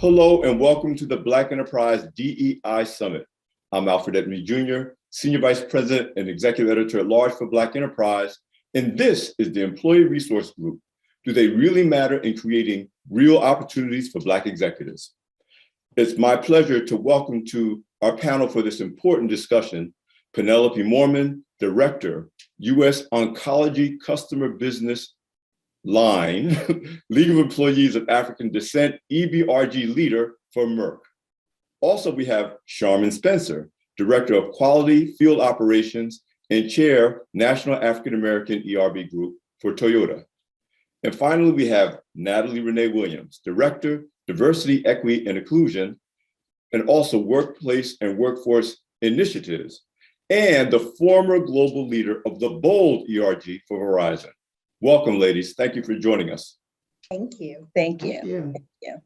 Hello and welcome to the Black Enterprise DEI Summit. I'm Alfred Edmond Jr., Senior Vice President and Executive Editor at Large for Black Enterprise, and this is the Employee Resource Group. Do they really matter in creating real opportunities for Black executives? It's my pleasure to welcome to our panel for this important discussion, Penelope Morman, Director, U.S. Oncology Customer Business Line, League of Employees of African Descent, EBRG leader for Merck. Also, we have Charmin Spencer, Director of Quality Field Operations and Chair, National African American ERB Group for Toyota. And finally, we have Natalie Renae Williams, Director, Diversity, Equity, and Inclusion, and also Workplace and Workforce Initiatives, and the former global leader of the BOLD ERG for Verizon. Welcome, ladies. Thank you for joining us. Thank you. Thank you. Thank you.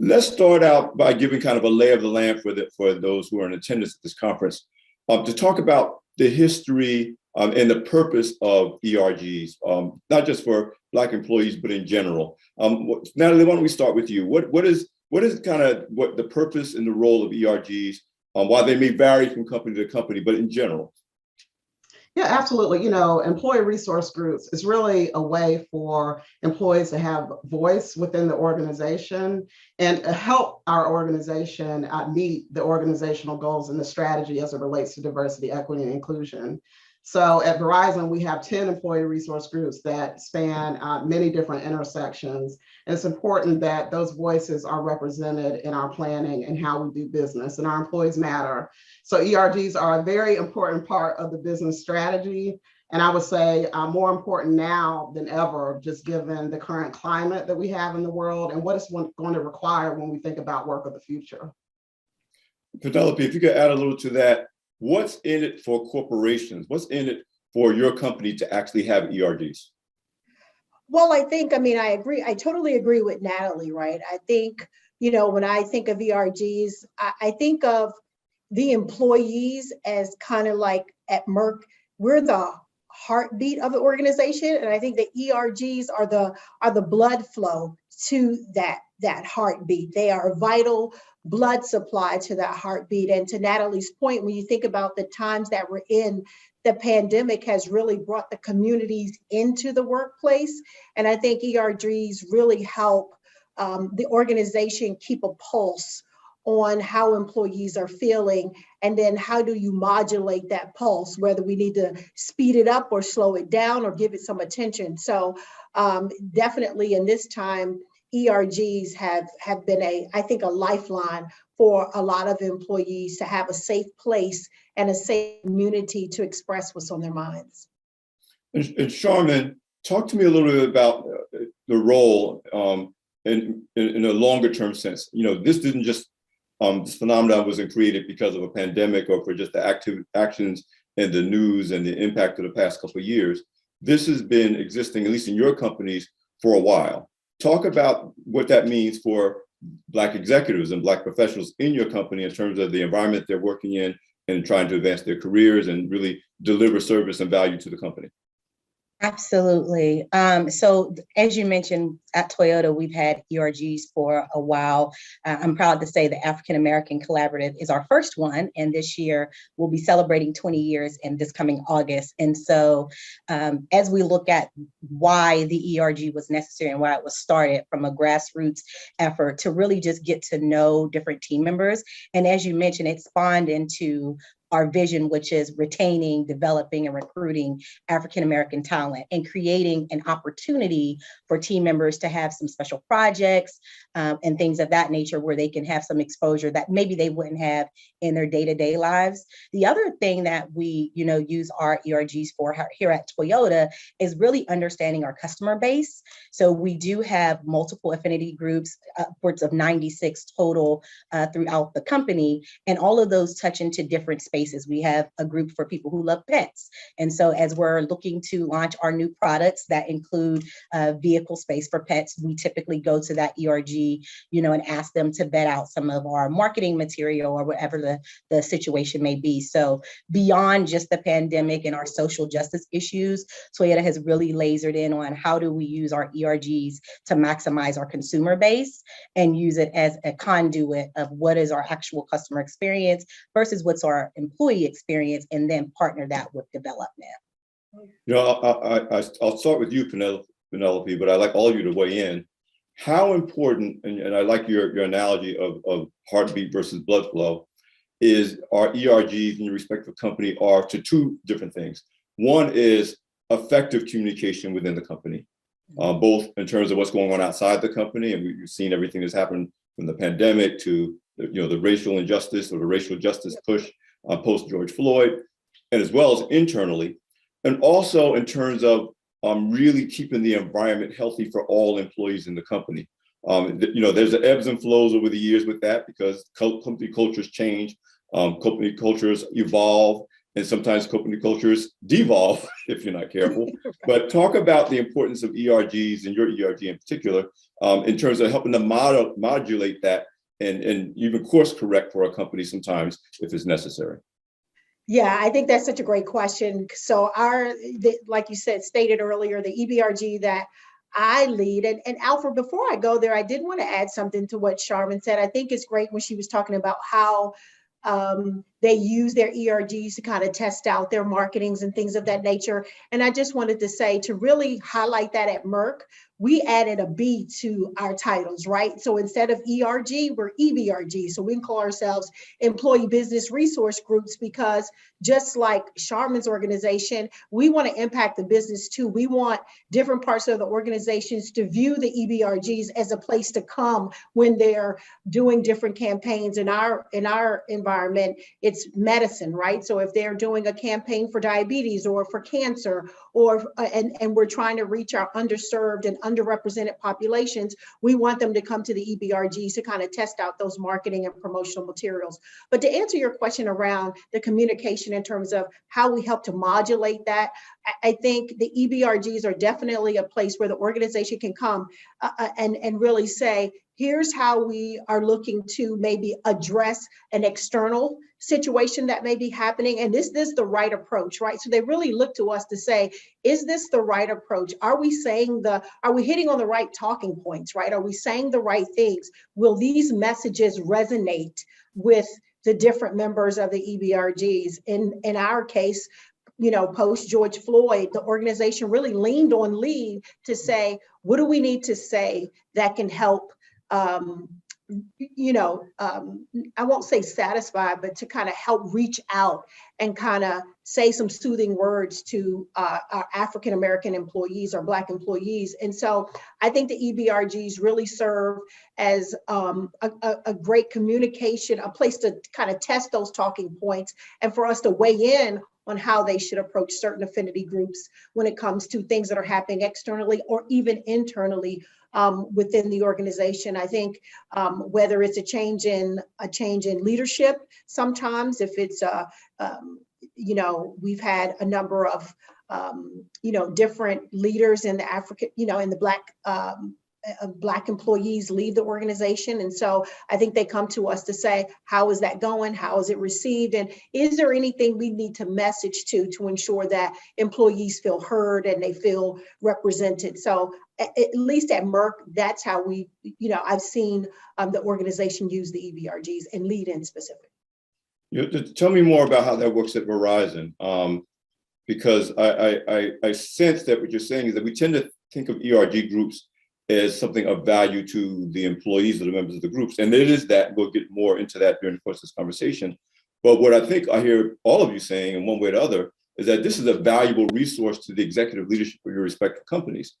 Let's start out by giving kind of a lay of the land for those who are in attendance at this conference, to talk about the history and the purpose of ERGs, not just for Black employees, but in general. Natalie, why don't we start with you? What is kind of what the purpose and the role of ERGs, while they may vary from company to company, but in general? Yeah, absolutely. You know, employee resource groups is really a way for employees to have voice within the organization and help our organization meet the organizational goals and the strategy as it relates to diversity, equity, and inclusion. So at Verizon, we have 10 employee resource groups that span many different intersections. And it's important that those voices are represented in our planning and how we do business, and our employees matter. So ERGs are a very important part of the business strategy. And I would say more important now than ever, just given the current climate that we have in the world and what it's going to require when we think about work of the future. Penelope, if you could add a little to that, what's in it for corporations? What's in it for your company to actually have ERGs? Well, I agree. I totally agree with Natalie, right? I think, when I think of ERGs, I think of the employees as kind of like at Merck, we're the heartbeat of the organization. And I think the ERGs are the blood flow to that heartbeat. They are a vital blood supply to that heartbeat. And to Natalie's point, when you think about the times that we're in, the pandemic has really brought the communities into the workplace. And I think ERGs really help the organization keep a pulse on how employees are feeling, and then how do you modulate that pulse, whether we need to speed it up or slow it down or give it some attention. So definitely in this time, ERGs have been a lifeline for a lot of employees to have a safe place and a safe community to express what's on their minds. And Charmin, talk to me a little bit about the role in a longer term sense. This didn't just, this phenomenon wasn't created because of a pandemic or for just the actions in the news and the impact of the past couple of years. This has been existing, at least in your companies, for a while. Talk about what that means for Black executives and Black professionals in your company in terms of the environment they're working in and trying to advance their careers and really deliver service and value to the company. Absolutely. So as you mentioned, at Toyota, we've had ERGs for a while. I'm proud to say the African American Collaborative is our first one. And this year we'll be celebrating 20 years in this coming August. And so as we look at why the ERG was necessary and why it was started from a grassroots effort to really just get to know different team members. And as you mentioned, it spawned into our vision, which is retaining, developing, and recruiting African-American talent and creating an opportunity for team members to have some special projects and things of that nature where they can have some exposure that maybe they wouldn't have in their day-to-day lives. The other thing that we, use our ERGs for here at Toyota is really understanding our customer base. So we do have multiple affinity groups, upwards of 96 total throughout the company, and all of those touch into different spaces spaces. We have a group for people who love pets. And so as we're looking to launch our new products that include vehicle space for pets, we typically go to that ERG, and ask them to vet out some of our marketing material or whatever the situation may be. So beyond just the pandemic and our social justice issues, Toyota has really lasered in on how do we use our ERGs to maximize our consumer base and use it as a conduit of what is our actual customer experience versus what's our employee experience, and then partner that with development. I'll start with you, Penelope, but I'd like all of you to weigh in. How important, and I like your analogy of heartbeat versus blood flow, is our ERGs in your respective company are to two different things. One is effective communication within the company, both in terms of what's going on outside the company, and we've seen everything that's happened from the pandemic to the racial injustice or the racial justice push post George Floyd, and as well as internally, and also in terms of really keeping the environment healthy for all employees in the company. There's the ebbs and flows over the years with that because company cultures change, company cultures evolve, and sometimes company cultures devolve if you're not careful. But talk about the importance of ERGs, and your ERG in particular, in terms of helping to modulate that and even course correct for a company sometimes if it's necessary. Yeah, I think that's such a great question. So like you said, stated earlier, the EBRG that I lead, and Alfred, before I go there, I did want to add something to what Charmin said. I think it's great when she was talking about how they use their ERGs to kind of test out their marketings and things of that nature. And I just wanted to say, to really highlight that at Merck, we added a B to our titles, right? So instead of ERG, we're EBRG. So we can call ourselves Employee Business Resource Groups, because just like Charmin's organization, we want to impact the business too. We want different parts of the organizations to view the EBRGs as a place to come when they're doing different campaigns. In our environment, it's medicine, right? So if they're doing a campaign for diabetes or for cancer, and we're trying to reach our underserved and underrepresented populations, we want them to come to the EBRGs to kind of test out those marketing and promotional materials. But to answer your question around the communication in terms of how we help to modulate that, I think the EBRGs are definitely a place where the organization can come and really say, here's how we are looking to maybe address an external situation that may be happening. And is this the right approach, right? So they really look to us to say, is this the right approach? Are we hitting on the right talking points, right? Are we saying the right things? Will these messages resonate with the different members of the EBRGs? In our case, post George Floyd, the organization really leaned on lead to say, what do we need to say that can help I won't say satisfy, but to kind of help reach out and kind of say some soothing words to our African-American employees or Black employees. And so I think the EBRGs really serve as a great communication, a place to kind of test those talking points and for us to weigh in on how they should approach certain affinity groups when it comes to things that are happening externally or even internally within the organization. I think whether it's a change in leadership, sometimes if it's we've had a number of different leaders in the in the Black employees leave the organization. And so I think they come to us to say, how is that going? How is it received? And is there anything we need to message to ensure that employees feel heard and they feel represented? So at least at Merck, that's how I've seen the organization use the EBRGs and lead in specific. Tell me more about how that works at Verizon, because I sense that what you're saying is that we tend to think of ERG groups as something of value to the employees or the members of the groups. And it is that. We'll get more into that during the course of this conversation. But what I think I hear all of you saying in one way or the other is that this is a valuable resource to the executive leadership of your respective companies.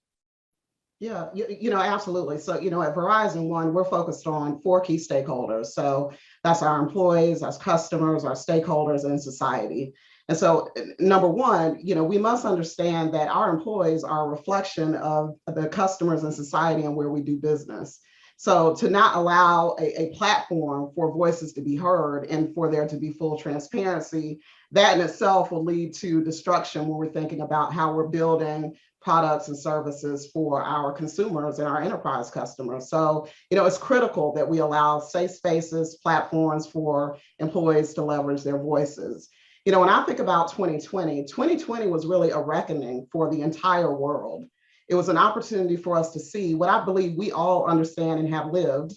Yeah, absolutely. So, at Verizon, we're focused on 4 key stakeholders. So that's our employees, our customers, our stakeholders, and society. And so, number one, we must understand that our employees are a reflection of the customers and society and where we do business. So to not allow a platform for voices to be heard and for there to be full transparency, that in itself will lead to destruction when we're thinking about how we're building products and services for our consumers and our enterprise customers. So, it's critical that we allow safe spaces, platforms for employees to leverage their voices. When I think about 2020 was really a reckoning for the entire world. It was an opportunity for us to see what I believe we all understand and have lived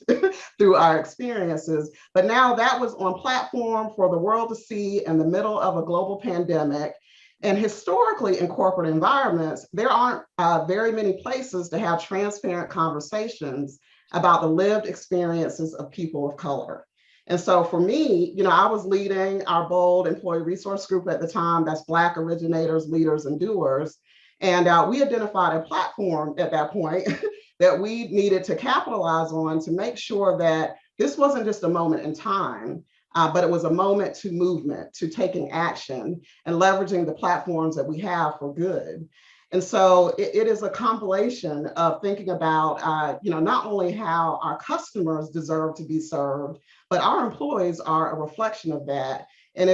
through our experiences. But now that was on platform for the world to see in the middle of a global pandemic. And historically in corporate environments, there aren't very many places to have transparent conversations about the lived experiences of people of color. And so for me, I was leading our BOLD employee resource group at the time, that's Black originators, leaders, and doers. And we identified a platform at that point that we needed to capitalize on to make sure that this wasn't just a moment in time, but it was a moment to movement, to taking action and leveraging the platforms that we have for good. And so it is a compilation of thinking about, not only how our customers deserve to be served, but our employees are a reflection of that. And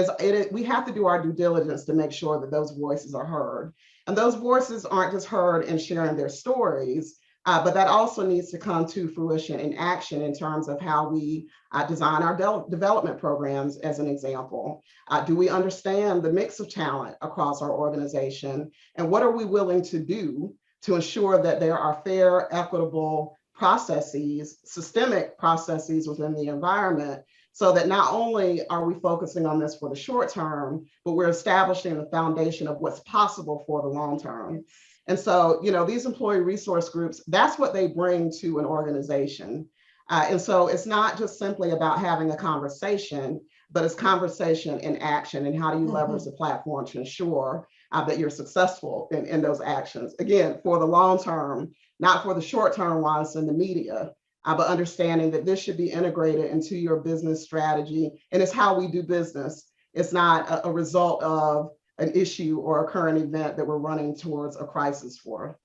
we have to do our due diligence to make sure that those voices are heard. And those voices aren't just heard in sharing their stories, but that also needs to come to fruition in action in terms of how we design our development programs, as an example. Do we understand the mix of talent across our organization? And what are we willing to do to ensure that there are fair, equitable processes, systemic processes within the environment, so that not only are we focusing on this for the short term, but we're establishing the foundation of what's possible for the long term. And so, these employee resource groups, that's what they bring to an organization. And so it's not just simply about having a conversation, but it's conversation in action. And how do you leverage the platform to ensure that you're successful in those actions? Again, for the long term, not for the short term while it's in the media, but understanding that this should be integrated into your business strategy. And it's how we do business. It's not a result of an issue or a current event that we're running towards a crisis for.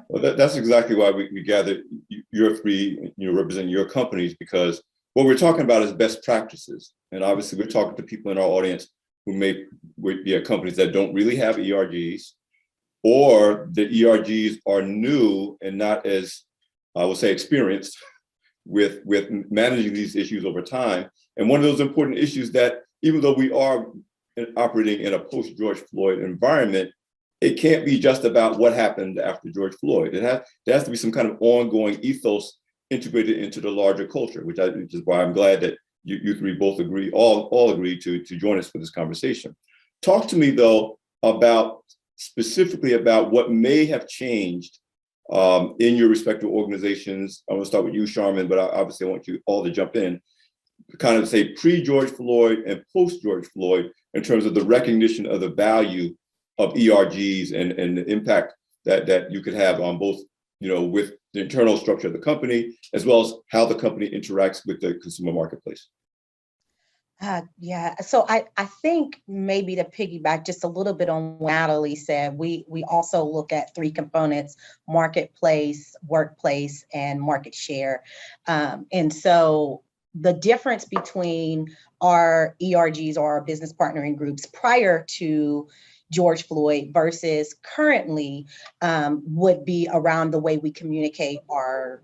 Well, that's exactly why we gathered your three, representing your companies, because what we're talking about is best practices. And obviously we're talking to people in our audience who may be at companies that don't really have ERGs, or the ERGs are new and not as, I would say, experienced with managing these issues over time. And one of those important issues that, even though we are operating in a post-George Floyd environment, it can't be just about what happened after George Floyd. There has to be some kind of ongoing ethos integrated into the larger culture, which is why I'm glad that you three both all agree to join us for this conversation. Talk to me though specifically about what may have changed in your respective organizations. I'm gonna start with you, Charmin, but obviously I want you all to jump in, kind of say pre-George Floyd and post-George Floyd in terms of the recognition of the value of ERGs and the impact that you could have on both, with the internal structure of the company, as well as how the company interacts with the consumer marketplace. Yeah, so I think maybe to piggyback just a little bit on what Natalie said, we also look at three components: marketplace, workplace, and market share. And so the difference between our ERGs or our business partnering groups prior to George Floyd versus currently would be around the way we communicate our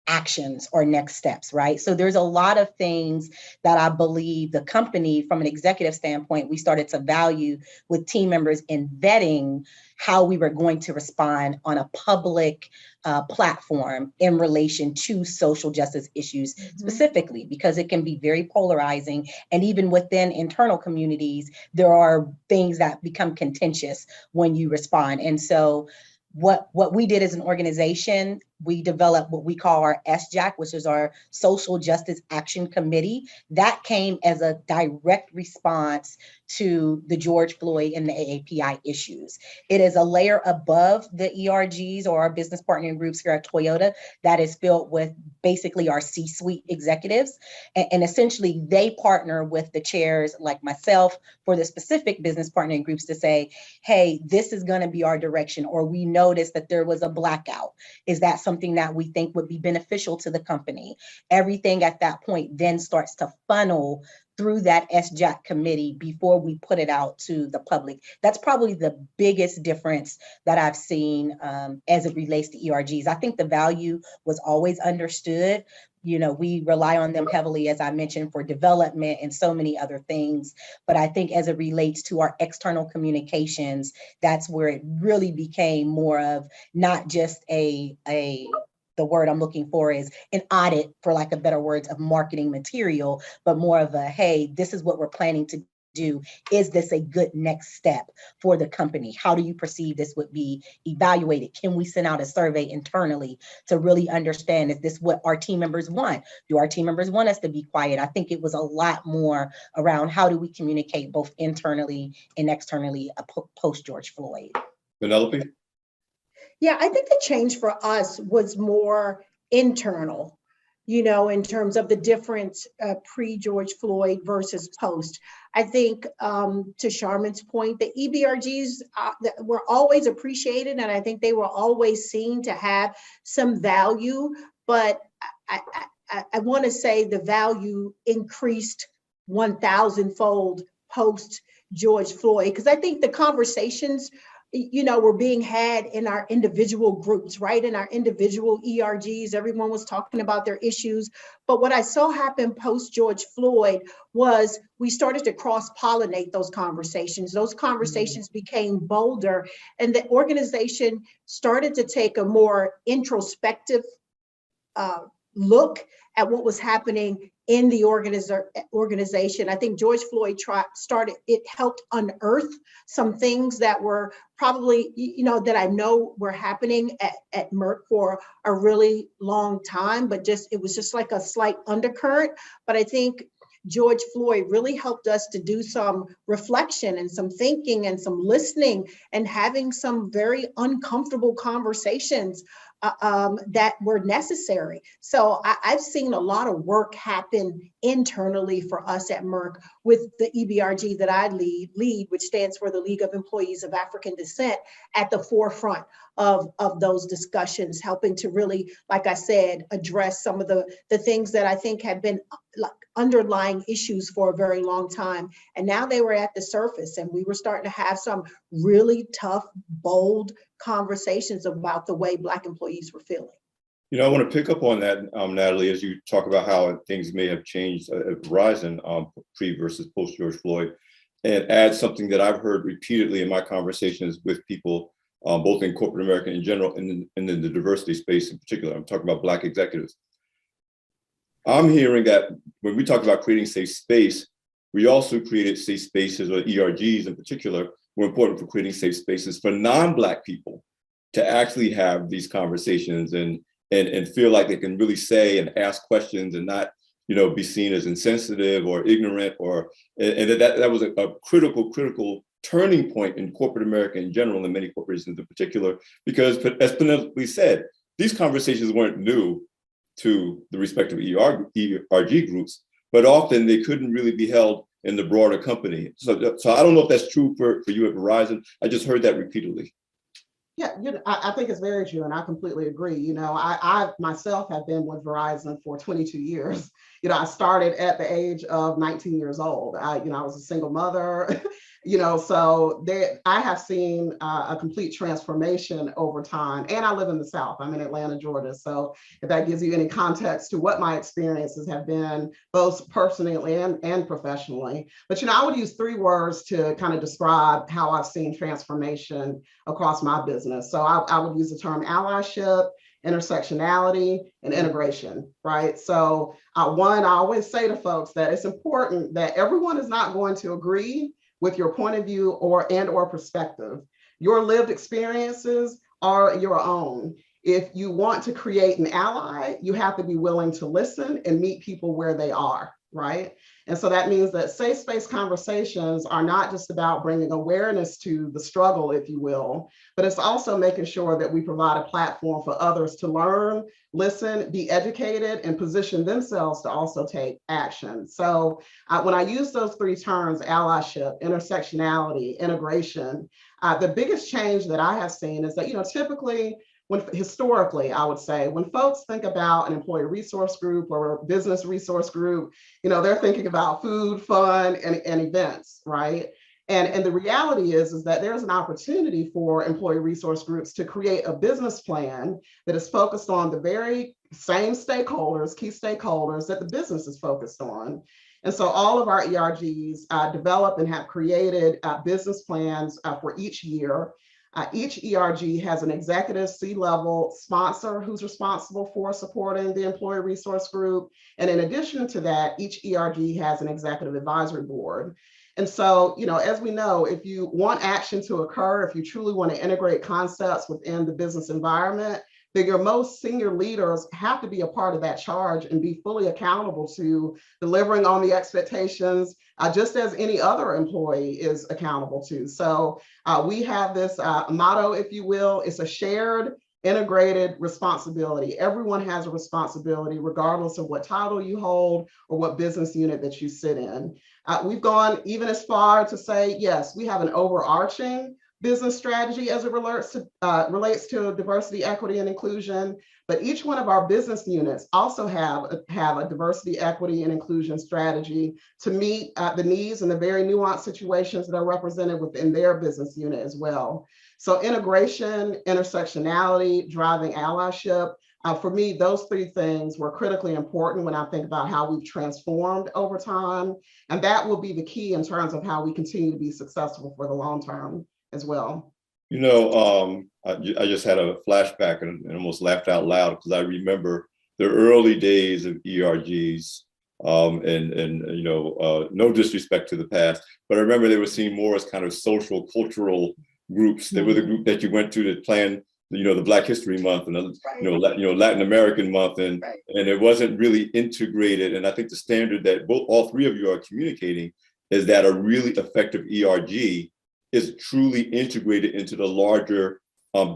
actions or next steps, right? So there's a lot of things that I believe the company, from an executive standpoint, we started to value with team members in vetting how we were going to respond on a public platform in relation to social justice issues specifically, because it can be very polarizing. And even within internal communities, there are things that become contentious when you respond. And so what we did as an organization, we developed what we call our SJAC, which is our Social Justice Action Committee. That came as a direct response to the George Floyd and the AAPI issues. It is a layer above the ERGs or our business partnering groups here at Toyota that is filled with basically our C-suite executives. And essentially they partner with the chairs like myself for the specific business partnering groups to say, hey, this is going to be our direction, or we noticed that there was a blackout. Is that something that we think would be beneficial to the company. Everything at that point then starts to funnel through that SJAC committee before we put it out to the public. That's probably the biggest difference that I've seen as it relates to ERGs. I think the value was always understood. You know, we rely on them heavily, as I mentioned, for development and so many other things. But I think as it relates to our external communications, that's where it really became more of not just the word I'm looking for is an audit, for lack of better words, of marketing material, but more of a, hey, this is what we're planning to do. Is this a good next step for the company? How do you perceive this would be evaluated? Can we send out a survey internally to really understand, is this what our team members want? Do our team members want us to be quiet? I think it was a lot more around how do we communicate both internally and externally post George Floyd. Penelope? Yeah, I think the change for us was more internal, you know, in terms of the difference pre-George Floyd versus post. I think to Charmin's point, the EBRGs were always appreciated, and I think they were always seen to have some value, but I want to say the value increased 1,000-fold post George Floyd, because I think the conversations, you know, were being had in our individual groups, right? In our individual ERGs, everyone was talking about their issues. But what I saw happen post George Floyd was we started to cross-pollinate those conversations. Those conversations became bolder, and the organization started to take a more introspective look at what was happening in the organization. I think George Floyd it helped unearth some things that were probably, you know, that I know were happening at Merck for a really long time, but it was just like a slight undercurrent. But I think George Floyd really helped us to do some reflection and some thinking and some listening and having some very uncomfortable conversations that were necessary. So I've seen a lot of work happen internally for us at Merck with the EBRG that I lead, which stands for the League of Employees of African Descent, at the forefront of those discussions, helping to really, like I said, address some of the things that I think had been like underlying issues for a very long time. And now they were at the surface, and we were starting to have some really tough, bold conversations about the way Black employees were feeling. You know, I want to pick up on that, Natalie, as you talk about how things may have changed at Verizon pre versus post George Floyd, and add something that I've heard repeatedly in my conversations with people, both in corporate America in general and in the diversity space in particular. I'm talking about Black executives. I'm hearing that when we talk about creating safe space, we also created safe spaces, or ERGs in particular, were important for creating safe spaces for non-Black people to actually have these conversations and feel like they can really say and ask questions and not, you know, be seen as insensitive or ignorant, and that was a critical turning point in corporate America in general, and many corporations in particular, because as Penelope said, these conversations weren't new to the respective ERG groups, but often they couldn't really be held in the broader company. So I don't know if that's true for you at Verizon. I just heard that repeatedly. Yeah, I think it's very true, and I completely agree. You know, I myself have been with Verizon for 22 years. You know, I started at the age of 19 years old. I was a single mother. You know, so I have seen a complete transformation over time. And I live in the South. I'm in Atlanta, Georgia. So if that gives you any context to what my experiences have been, both personally and professionally. But, you know, I would use 3 words to kind of describe how I've seen transformation across my business. So I would use the term allyship, intersectionality, and integration, right? So one, I always say to folks that it's important that everyone is not going to agree with your point of view or perspective. Your lived experiences are your own. If you want to create an ally, you have to be willing to listen and meet people where they are, right? And so that means that safe space conversations are not just about bringing awareness to the struggle, if you will, but it's also making sure that we provide a platform for others to learn, listen, be educated, and position themselves to also take action. So when I use those 3 terms, allyship, intersectionality, integration, the biggest change that I have seen is that, you know, typically historically, I would say, when folks think about an employee resource group or a business resource group, they're thinking about food, fun, and events, right? And the reality is that there's an opportunity for employee resource groups to create a business plan that is focused on the very same stakeholders, key stakeholders that the business is focused on. And so all of our ERGs develop and have created business plans for each year. Each ERG has an executive C-level sponsor who's responsible for supporting the employee resource group. And in addition to that, each ERG has an executive advisory board. And so, as we know, if you want action to occur, if you truly want to integrate concepts within the business environment, then your most senior leaders have to be a part of that charge and be fully accountable to delivering on the expectations, just as any other employee is accountable to. So we have this motto, if you will. It's a shared, integrated responsibility. Everyone has a responsibility, regardless of what title you hold or what business unit that you sit in. We've gone even as far to say, yes, we have an overarching business strategy as it relates to diversity, equity, and inclusion. But each one of our business units also have a diversity, equity, and inclusion strategy to meet the needs and the very nuanced situations that are represented within their business unit as well. So integration, intersectionality, driving allyship, for me, those three things were critically important when I think about how we've transformed over time. And that will be the key in terms of how we continue to be successful for the long term as well. I just had a flashback and almost laughed out loud because I remember the early days of ERGs, no disrespect to the past, but I remember they were seen more as kind of social, cultural groups. They were the group that you went to plan, the Black History Month and Latin American Month, and it wasn't really integrated. And I think the standard that all three of you are communicating is that a really effective ERG is truly integrated into the larger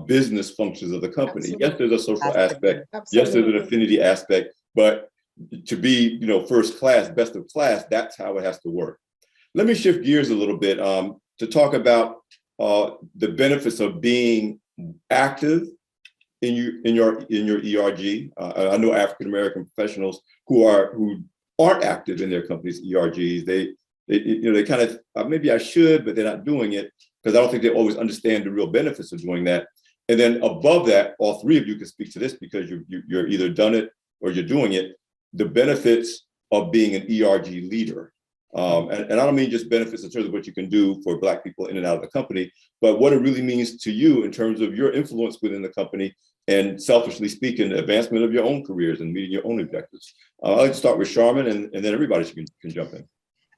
business functions of the company. Absolutely. Yes, there's a social aspect. Absolutely. Yes, there's an affinity aspect, but to be, first class, best of class, that's how it has to work. Let me shift gears a little bit to talk about the benefits of being active in your ERG. I know African American professionals who aren't active in their company's ERGs. They kind of, maybe I should, but they're not doing it because I don't think they always understand the real benefits of doing that. And then above that, all three of you can speak to this because you're either done it or you're doing it, the benefits of being an ERG leader. And I don't mean just benefits in terms of what you can do for Black people in and out of the company, but what it really means to you in terms of your influence within the company and, selfishly speaking, the advancement of your own careers and meeting your own objectives. I'd like to start with Charmin, and then everybody can jump in.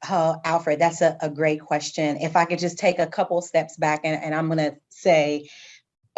Alfred, that's a great question. If I could just take a couple steps back, and I'm going to say,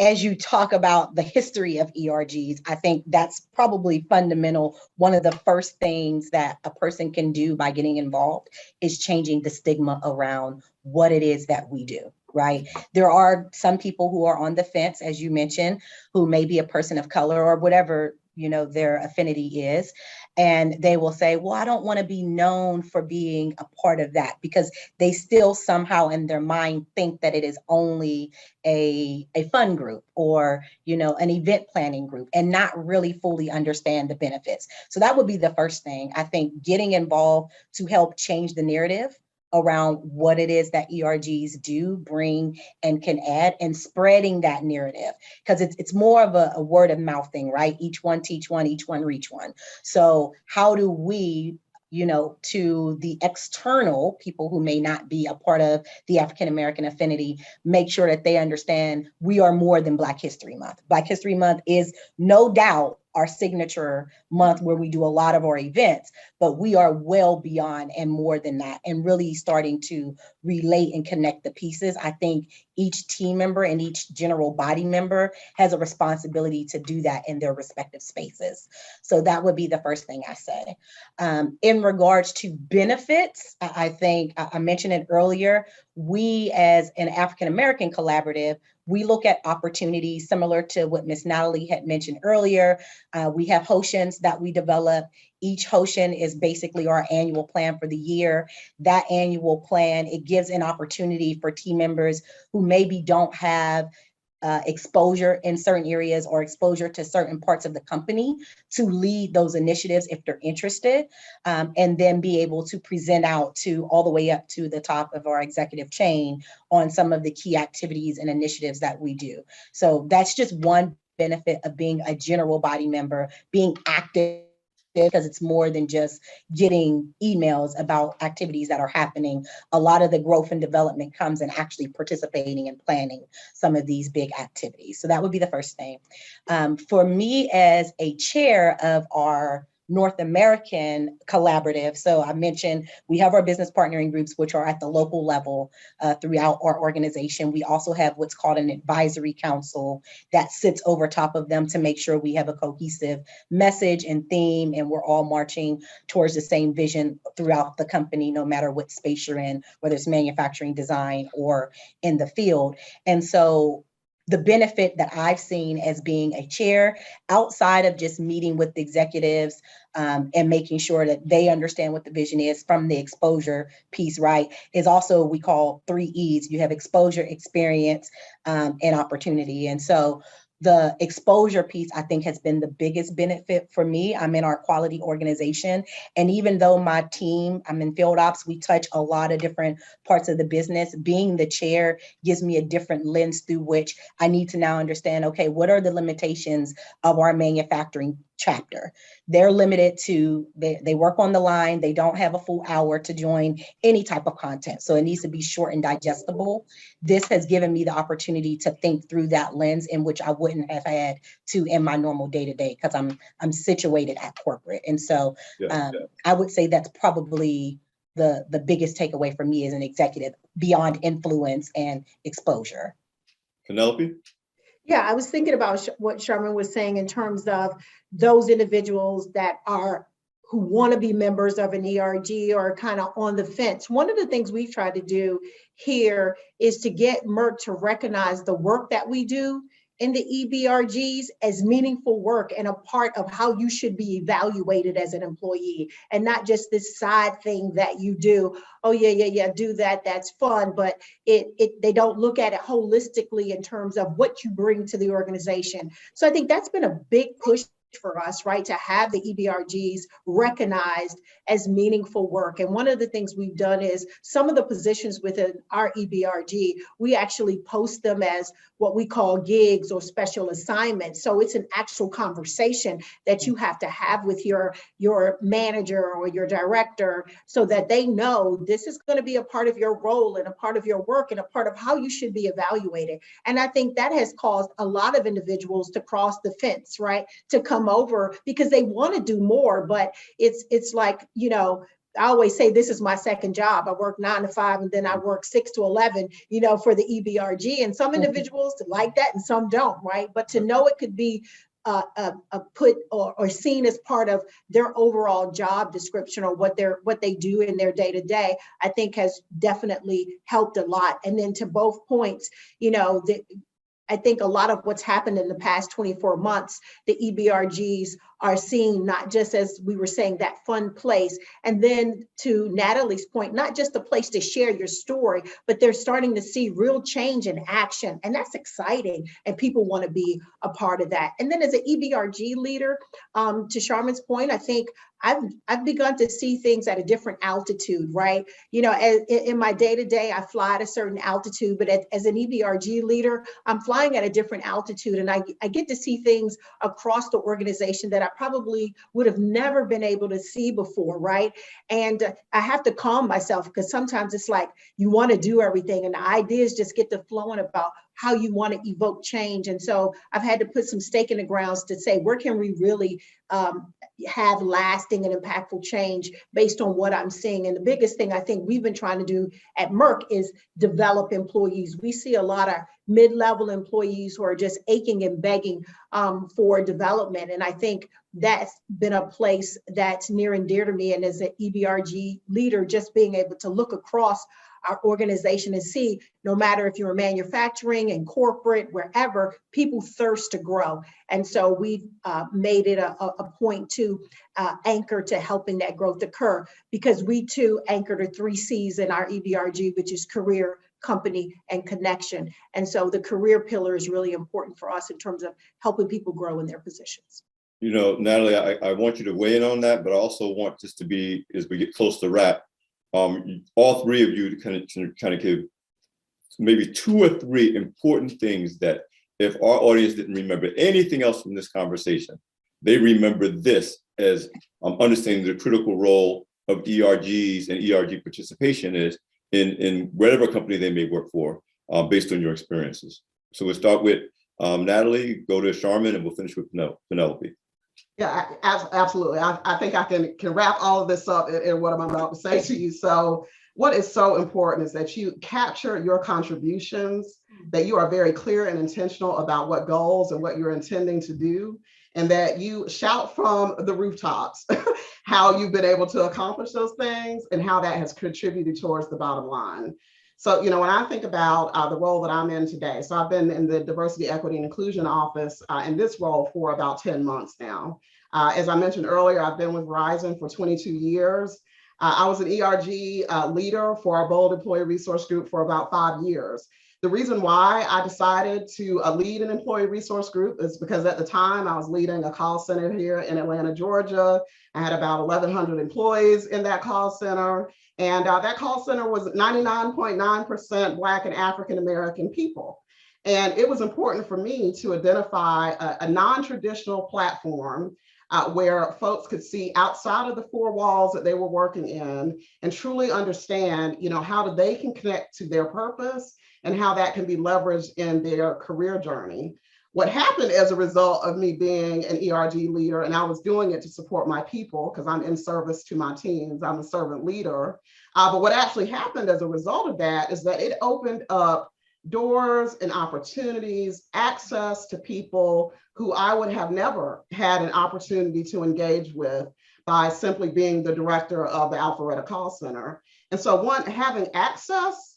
as you talk about the history of ERGs, I think that's probably fundamental. One of the first things that a person can do by getting involved is changing the stigma around what it is that we do, right? There are some people who are on the fence, as you mentioned, who may be a person of color or whatever, their affinity is. And they will say, well, I don't want to be known for being a part of that, because they still somehow in their mind think that it is only a fun group or, an event planning group, and not really fully understand the benefits. So that would be the first thing. I think getting involved to help change the narrative around what it is that ERGs do, bring, and can add, and spreading that narrative, because it's more of a word of mouth thing, right? Each one teach one, each one reach one. So how do we, to the external people who may not be a part of the African American affinity, make sure that they understand we are more than Black History Month. Black History Month is no doubt our signature month where we do a lot of our events, but we are well beyond and more than that, and really starting to relate and connect the pieces. I think each team member and each general body member has a responsibility to do that in their respective spaces. So that would be the first thing I say. In regards to benefits, I think I mentioned it earlier, we as an African American collaborative, we look at opportunities similar to what Ms. Natalie had mentioned earlier. We have Hoshians that we develop. Each Hoshian is basically our annual plan for the year. That annual plan, it gives an opportunity for team members who maybe don't have exposure in certain areas or exposure to certain parts of the company to lead those initiatives if they're interested, and then be able to present out to all the way up to the top of our executive chain on some of the key activities and initiatives that we do. So that's just one benefit of being a general body member, being active, because it's more than just getting emails about activities that are happening. A lot of the growth and development comes in actually participating and planning some of these big activities. So that would be the first thing. For me as a chair of our North American collaborative. So I mentioned we have our business partnering groups, which are at the local level throughout our organization. We also have what's called an advisory council that sits over top of them to make sure we have a cohesive message and theme, and we're all marching towards the same vision throughout the company, no matter what space you're in, whether it's manufacturing, design, or in the field. And so the benefit that I've seen as being a chair, outside of just meeting with the executives and making sure that they understand what the vision is from the exposure piece, right, is also we call 3 E's. You have exposure, experience, and opportunity. And so the exposure piece, I think, has been the biggest benefit for me. I'm in our quality organization. And even though my team, I'm in field ops, we touch a lot of different parts of the business. Being the chair gives me a different lens through which I need to now understand, okay, what are the limitations of our manufacturing chapter? They're limited to, they work on the line. They don't have a full hour to join any type of content. So it needs to be short and digestible. This has given me the opportunity to think through that lens in which I wouldn't have had to in my normal day-to-day, because I'm situated at corporate. And so I would say that's probably the biggest takeaway for me as an executive, beyond influence and exposure. Penelope? Yeah, I was thinking about what Charmin was saying in terms of those individuals that are who want to be members of an ERG or kind of on the fence. One of the things we've tried to do here is to get Merck to recognize the work that we do in the EBRGs as meaningful work and a part of how you should be evaluated as an employee, and not just this side thing that you do. Oh yeah, do that, that's fun, but they don't look at it holistically in terms of what you bring to the organization. So I think that's been a big push for us, right, to have the EBRGs recognized as meaningful work. And one of the things we've done is some of the positions within our EBRG, we actually post them as what we call gigs or special assignments. So it's an actual conversation that you have to have with your manager or your director, so that they know this is going to be a part of your role and a part of your work and a part of how you should be evaluated. And I think that has caused a lot of individuals to cross the fence, right, to come over because they want to do more. But it's like, you know, I always say this is my second job. I work 9 to 5 and then I work 6 to 11, you know, for the EBRG. And some individuals like that and some don't, right? But to know it could be put or seen as part of their overall job description or what they do in their day to day, I think has definitely helped a lot. And then to both points, you know, I think a lot of what's happened in the past 24 months, the EBRGs are seen not just as we were saying, that fun place. And then to Natalie's point, not just a place to share your story, but they're starting to see real change in action. And that's exciting. And people want to be a part of that. And then as an EBRG leader, to Charmin's point, I think I've begun to see things at a different altitude, right? You know, in my day-to-day, I fly at a certain altitude, but as an EBRG leader, I'm flying at a different altitude. And I get to see things across the organization that I probably would have never been able to see before, right? And I have to calm myself, because sometimes it's like you want to do everything and the ideas just get to flowing about how you want to evoke change. And so I've had to put some stake in the grounds to say, where can we really have lasting and impactful change based on what I'm seeing? And the biggest thing I think we've been trying to do at Merck is develop employees. We see a lot of mid-level employees who are just aching and begging for development. And I think that's been a place that's near and dear to me. And as an EBRG leader, just being able to look across our organization and see, no matter if you're manufacturing and corporate, wherever, people thirst to grow. And so we've made it a point to anchor to helping that growth occur, because we too anchor to 3 C's in our EBRG, which is career, company and connection. And so the career pillar is really important for us in terms of helping people grow in their positions. You know, Natalie, I want you to weigh in on that, but I also want this to be, as we get close to wrap, all three of you to kind of give maybe 2 or 3 important things that if our audience didn't remember anything else from this conversation, they remember this as understanding the critical role of ERGs and ERG participation is in whatever company they may work for, based on your experiences. So we'll start with Natalie, go to Charmin, and we'll finish with Penelope. Yeah, absolutely. I think I can wrap all of this up in what I'm about to say to you. So what is so important is that you capture your contributions, that you are very clear and intentional about what goals and what you're intending to do, and that you shout from the rooftops how you've been able to accomplish those things and how that has contributed towards the bottom line. So, you know, when I think about the role that I'm in today, so I've been in the Diversity, Equity, and Inclusion Office in this role for about 10 months now. As I mentioned earlier, I've been with Verizon for 22 years. I was an ERG leader for our Bold Employee Resource Group for about 5 years. The reason why I decided to lead an employee resource group is because at the time I was leading a call center here in Atlanta, Georgia. I had about 1,100 employees in that call center. And that call center was 99.9% Black and African-American people. And it was important for me to identify a non-traditional platform where folks could see outside of the 4 walls that they were working in and truly understand, you know, how they can connect to their purpose and how that can be leveraged in their career journey. What happened as a result of me being an ERG leader, and I was doing it to support my people because I'm in service to my teams, I'm a servant leader. But what actually happened as a result of that is that it opened up doors and opportunities, access to people who I would have never had an opportunity to engage with by simply being the director of the Alfred Call Center. And so having access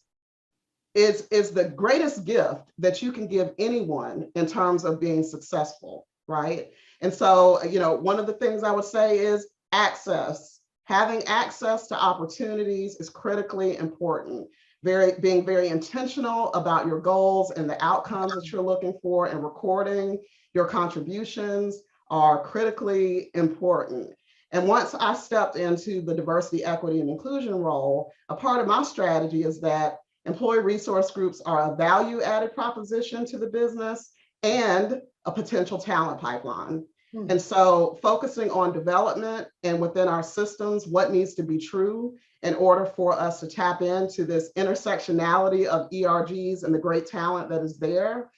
is the greatest gift that you can give anyone in terms of being successful, right? And so, you know, one of the things I would say is access. Having access to opportunities is critically important. Being very intentional about your goals and the outcomes that you're looking for and recording your contributions are critically important. And once I stepped into the diversity, equity, and inclusion role, a part of my strategy is that employee resource groups are a value-added proposition to the business and a potential talent pipeline. And so focusing on development and within our systems, what needs to be true in order for us to tap into this intersectionality of ERGs and the great talent that is there.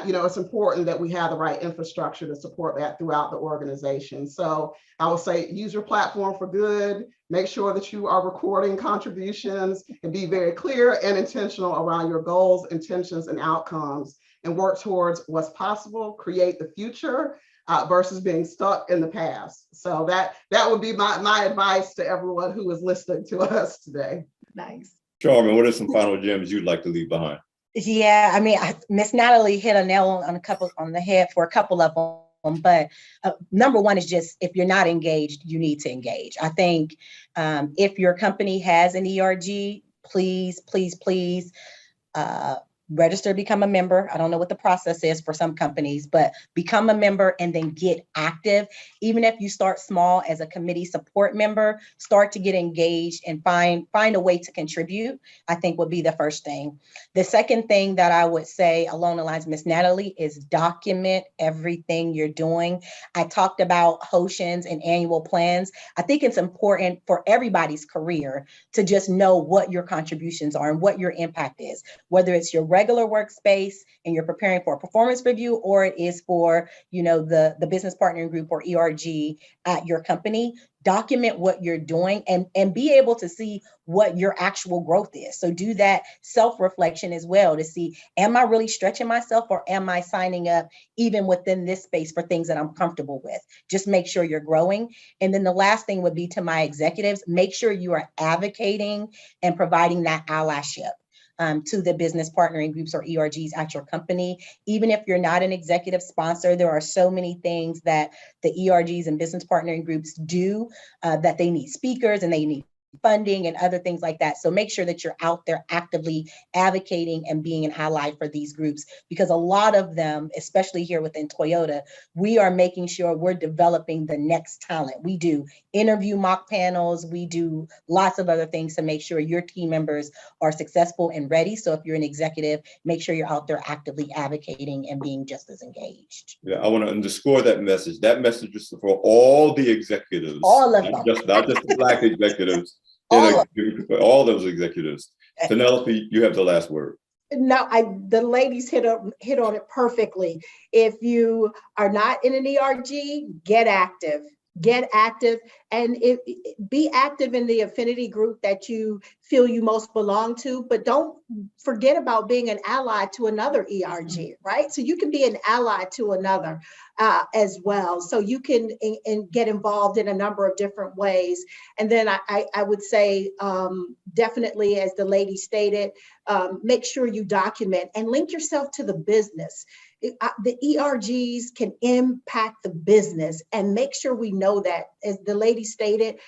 You know, it's important that we have the right infrastructure to support that throughout the organization. So I will say, use your platform for good, make sure that you are recording contributions and be very clear and intentional around your goals, intentions, and outcomes, and work towards what's possible, create the future versus being stuck in the past. So that would be my advice to everyone who is listening to us today. Nice. Charmin, what are some final gems you'd like to leave behind? Yeah, I mean, Miss Natalie hit a nail on the head for a couple of them. But number one is just, if you're not engaged, you need to engage. I think if your company has an ERG, please register, become a member. I don't know what the process is for some companies, but become a member and then get active. Even if you start small as a committee support member, start to get engaged and find a way to contribute, I think would be the first thing. The second thing that I would say along the lines of Miss Natalie is document everything you're doing. I talked about Hoshians and annual plans. I think it's important for everybody's career to just know what your contributions are and what your impact is, whether it's your regular workspace and you're preparing for a performance review, or it is for, you know, the business partnering group or ERG at your company. Document what you're doing and be able to see what your actual growth is. So do that self-reflection as well to see, am I really stretching myself or am I signing up even within this space for things that I'm comfortable with? Just make sure you're growing. And then the last thing would be to my executives, make sure you are advocating and providing that allyship to the business partnering groups or ERGs at your company. Even if you're not an executive sponsor, there are so many things that the ERGs and business partnering groups do that they need speakers and they need funding and other things like that. So make sure that you're out there actively advocating and being an ally for these groups, because a lot of them, especially here within Toyota, we are making sure we're developing the next talent. We do interview mock panels, we do lots of other things to make sure your team members are successful and ready. So if you're an executive, make sure you're out there actively advocating and being just as engaged. Yeah, I want to underscore that message. That message is for all the executives. All of them. Not just the Black executives, all those executives. Penelope, you have the last word. No, the ladies hit on it perfectly. If you are not in an ERG, get active. Get active, and be active in the affinity group that you feel you most belong to, but don't forget about being an ally to another ERG, right? So you can be an ally to another as well. So you can get involved in a number of different ways. And then I would say definitely, as the lady stated, make sure you document and link yourself to the business. The ERGs can impact the business, and make sure we know that. As the lady stated,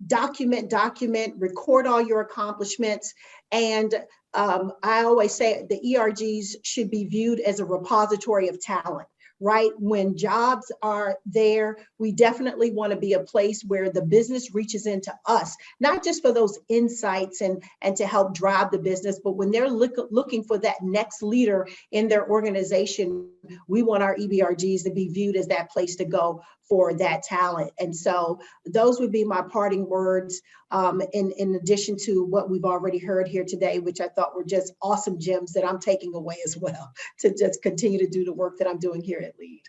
document, record all your accomplishments. And I always say the ERGs should be viewed as a repository of talent, right? When jobs are there, we definitely want to be a place where the business reaches into us, not just for those insights and to help drive the business, but when they're looking for that next leader in their organization, we want our EBRGs to be viewed as that place to go for that talent. And so those would be my parting words, in addition to what we've already heard here today, which I thought were just awesome gems that I'm taking away as well to just continue to do the work that I'm doing here at LEAD.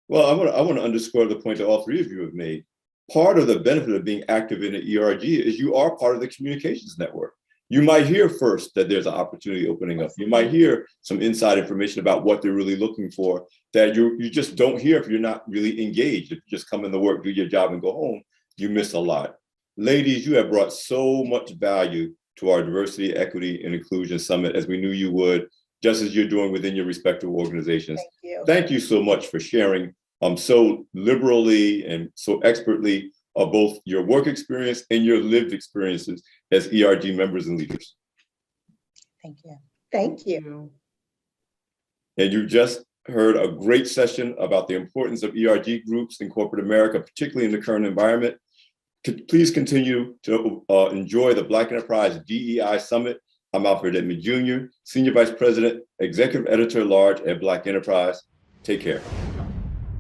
Well, I want to underscore the point that all three of you have made. Part of the benefit of being active in the ERG is you are part of the communications network. You might hear first that there's an opportunity opening up. You might hear some inside information about what they're really looking for that you just don't hear if you're not really engaged. If you just come into work, do your job, and go home, you miss a lot. Ladies, you have brought so much value to our Diversity, Equity, and Inclusion Summit, as we knew you would, just as you're doing within your respective organizations. Thank you. Thank you so much for sharing so liberally and so expertly of both your work experience and your lived experiences as ERG members and leaders. Thank you. Thank you. And you just heard a great session about the importance of ERG groups in corporate America, particularly in the current environment. Please continue to enjoy the Black Enterprise DEI Summit. I'm Alfred Edmond Jr., Senior Vice President, Executive Editor-at-Large at Black Enterprise. Take care.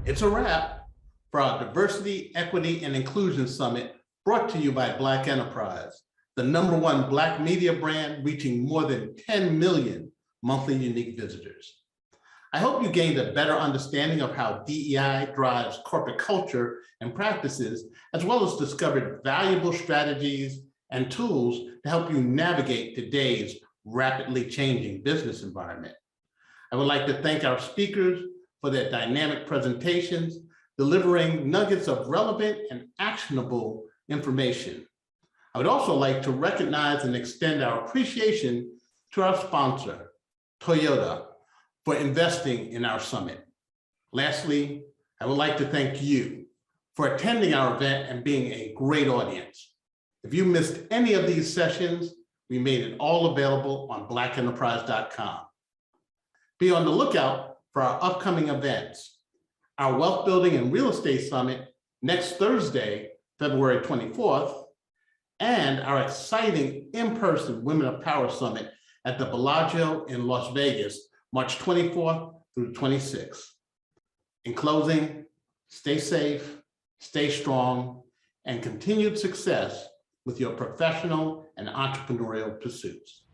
It's a wrap for our Diversity, Equity, and Inclusion Summit, brought to you by Black Enterprise, the #1 Black media brand reaching more than 10 million monthly unique visitors. I hope you gained a better understanding of how DEI drives corporate culture and practices, as well as discovered valuable strategies and tools to help you navigate today's rapidly changing business environment. I would like to thank our speakers for their dynamic presentations, delivering nuggets of relevant and actionable information. I would also like to recognize and extend our appreciation to our sponsor, Toyota, for investing in our summit. Lastly, I would like to thank you for attending our event and being a great audience. If you missed any of these sessions, we made it all available on blackenterprise.com. Be on the lookout for our upcoming events. Our Wealth Building and Real Estate Summit next Thursday, February 24th, and our exciting in-person Women of Power Summit at the Bellagio in Las Vegas, March 24th through 26th. In closing, stay safe, stay strong, and continued success with your professional and entrepreneurial pursuits.